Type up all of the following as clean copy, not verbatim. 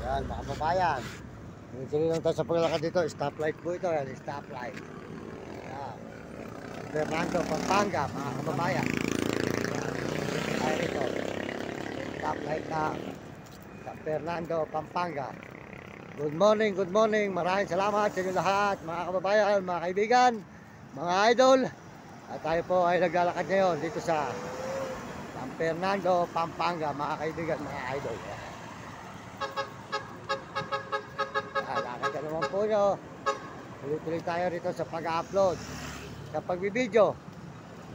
Yan, mga kababayan. Tuloy lang tayo sa paglalakad dito. Stoplight po ito. Yan, stoplight. Yan. Fernando, Pampanga, mga kababayan. Ay, ito. Stoplight na San Fernando, Pampanga. Good morning, good morning. Maraming salamat sa inyo lahat, mga kababayan, mga kaibigan, mga idol. At tayo po ay naglalakad ngayon dito sa San Fernando, Pampanga, mga kaibigan, mga idol. Nakakita naman po nyo. Tuloy-tuloy tayo rito sa pag-upload, sa pagbibideo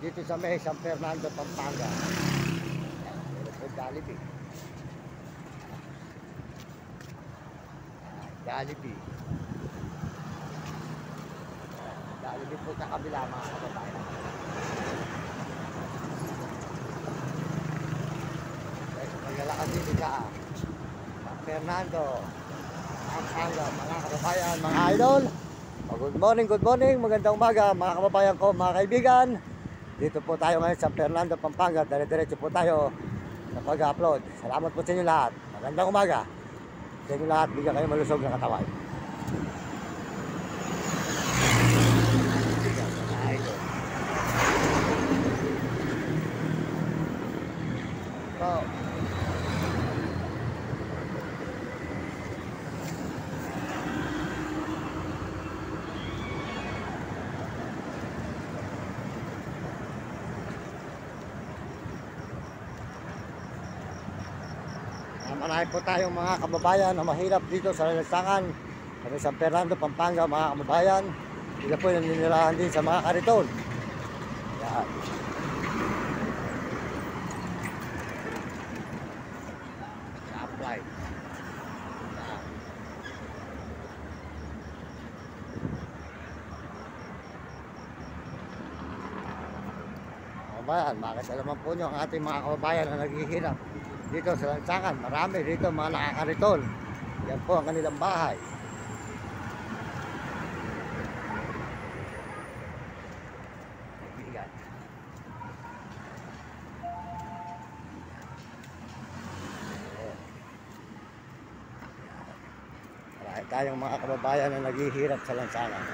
dito sa may San Fernando, Pampanga. Ito po Jollibee. Jollibee. Jollibee po sa kabila, mga kababayan. Maglalakad dito sa San Fernando, Pampanga, mga kababayan, mga idol. Good morning, magandang umaga, mga kababayan ko, mga kaibigan. Dito po tayo ngayon sa Fernando, Pampanga. Dire-diretso po tayo sa pag-upload. Salamat po sa inyo lahat. Magandang umaga sa inyo lahat. Bigyan kayo malusog ng katawan. So, marami po tayong mga kababayan na mahirap dito sa lansangan sa San Fernando, Pampanga, mga kababayan. Sila po yung ninirahan din sa mga kariton. Yan. Apply. Yan. Kababayan, makita naman po nyo ang ating mga kababayan na naghihirap dito sa lansangan. Marami dito mga nakakariton. Yan po ang kanilang bahay. Marami tayong mga kababayan na naghihirap sa lansangan.